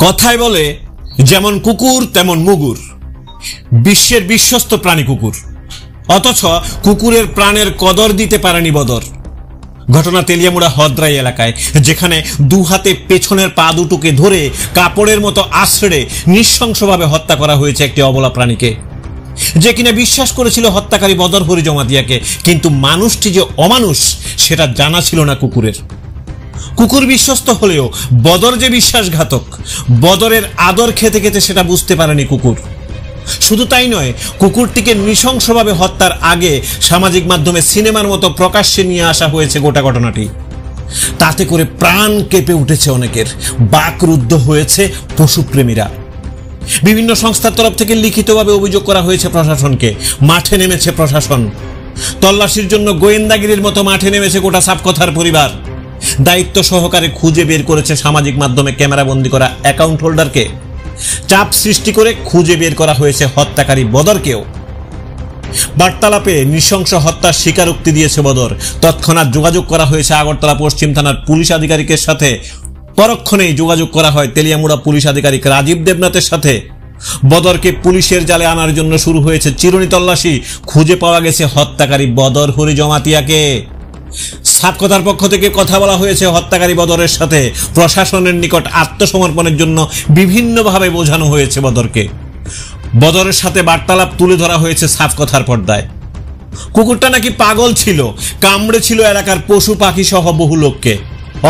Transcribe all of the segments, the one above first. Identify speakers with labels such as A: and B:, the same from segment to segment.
A: কথায় বলে যেমন কুকুর তেমন মুগুর, বিশ্বের বিশ্বস্ত প্রাণী কুকুর, অথচ কুকুরের প্রাণের কদর দিতে পারেনি বদর। ঘটনা তেলিয়ামুড়া হদ্রাই এলাকায়, যেখানে দু হাতে পেছনের পা দুটোকে ধরে কাপড়ের মতো আছড়ে নৃশংসভাবে হত্যা করা হয়েছে একটি অবলা প্রাণীকে, যে কিনা বিশ্বাস করেছিল হত্যাকারী বদর হরি জমাতিয়াকে, কিন্তু মানুষটি যে অমানুষ সেটা জানা ছিল না কুকুরের। কুকুর বিশ্বস্ত হলেও বদর যে বিশ্বাসঘাতক, বদরের আদর খেতে খেতে সেটা বুঝতে পারেনি কুকুর। শুধু তাই নয়, কুকুরটিকে নৃশংসভাবে হত্যার আগে সামাজিক মাধ্যমে সিনেমার মতো প্রকাশ্যে নিয়ে আসা হয়েছে গোটা ঘটনাটি। তাতে করে প্রাণ কেঁপে উঠেছে অনেকের, বাকরুদ্ধ হয়েছে পশুপ্রেমীরা। বিভিন্ন সংস্থার তরফ থেকে লিখিতভাবে অভিযোগ করা হয়েছে প্রশাসনকে, মাঠে নেমেছে প্রশাসন, তল্লাশির জন্য গোয়েন্দাগিরির মতো মাঠে নেমেছে গোটা সাপকথার পরিবার। দায়িত্ব সহকারে খুঁজে বের করেছে সামাজিক মাধ্যমে ক্যামেরাবন্দি করা অ্যাকাউন্ট হোল্ডারকে, চাপ সৃষ্টি করে খুঁজে বের করা হয়েছে হত্যাকারী বদরকেও। বার্তালাপে নৃশংস হত্যার স্বীকারোক্তি দিয়েছে বদর। তৎক্ষণাৎ যোগাযোগ করা হয়েছে আগরতলা পশ্চিম থানার পুলিশ আধিকারিকের সাথে। পরক্ষণেই যোগাযোগ করা হয় তেলিয়ামুড়া পুলিশ আধিকারিক রাজীব দেবনাথের সাথে। বদরকে পুলিশের জালে আনার জন্য শুরু হয়েছে চিরুনি তল্লাশি। খুঁজে পাওয়া গেছে হত্যাকারী বদর হরি জমাতিয়াকে। সাপকথার পক্ষ থেকে কথা বলা হয়েছে হত্যাকারী বদরের সাথে। প্রশাসনের নিকট আত্মসমর্পণের জন্য বিভিন্নভাবে বোঝানো হয়েছে বদরকে। বদরের সাথে বার্তালাপ তুলে ধরা হয়েছে সাপকথার পর্দায়। কুকুরটা নাকি পাগল ছিল, কামড়েছিল এলাকার পশু পাখি সহ বহু লোককে,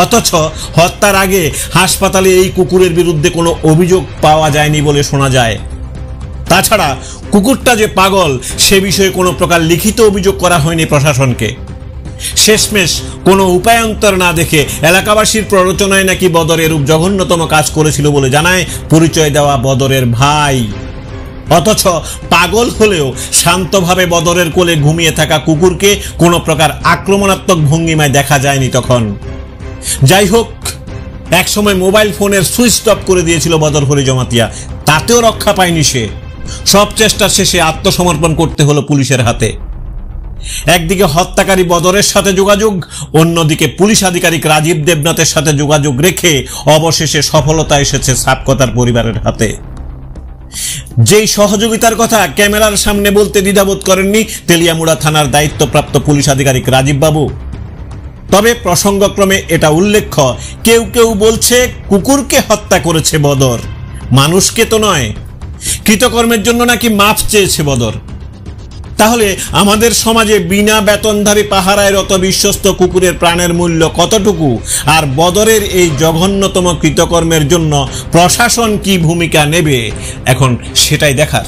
A: অথচ হত্যার আগে হাসপাতালে এই কুকুরের বিরুদ্ধে কোনো অভিযোগ পাওয়া যায়নি বলে শোনা যায়। তাছাড়া কুকুরটা যে পাগল সে বিষয়ে কোনো প্রকার লিখিত অভিযোগ করা হয়নি প্রশাসনকে। শেষমেশ কোনো উপায়ান্তর না দেখে এলাকাবাসীর প্ররোচনায় নাকি বদর এরূপ জঘন্যতম কাজ করেছিল বলে জানায় পরিচয় দেওয়া বদরের ভাই। অথচ পাগল হলেও শান্তভাবে বদরের কোলে ঘুমিয়ে থাকা কুকুরকে কোনো প্রকার আক্রমণাত্মক ভঙ্গিমায় দেখা যায়নি তখন। যাই হোক, একসময় মোবাইল ফোনের সুইচ অফ করে দিয়েছিল বদর হরি জমাতিয়া, তাতেও রক্ষা পায়নি সে। সব চেষ্টা শেষে আত্মসমর্পণ করতে হলো পুলিশের হাতে। একদিকে হত্যাকারী বদরের সাথে যোগাযোগ, অন্যদিকে পুলিশ আধিকারিক রাজীব দেবনাথের সাথে যোগাযোগ রেখে অবশেষে সফলতা এসেছে সাপকথার পরিবারের হাতে। যেই সহযোগিতার কথা ক্যামেরার সামনে বলতে দ্বিধাবোধ করেননি তেলিয়ামুড়া থানার দায়িত্বপ্রাপ্ত পুলিশ আধিকারিক রাজীব বাবু। তবে প্রসঙ্গক্রমে এটা উল্লেখ্য, কেউ কেউ বলছে কুকুরকে হত্যা করেছে বদর, মানুষকে তো নয়। কৃতকর্মের জন্য নাকি মাফ চেয়েছে বদর। তাহলে আমাদের সমাজে বিনা বেতনধারী পাহারায়রত বিশ্বস্ত কুকুরের প্রাণের মূল্য কতটুকু, আর বদরের এই জঘন্যতম কৃতকর্মের জন্য প্রশাসন কি ভূমিকা নেবে, এখন সেটাই দেখার।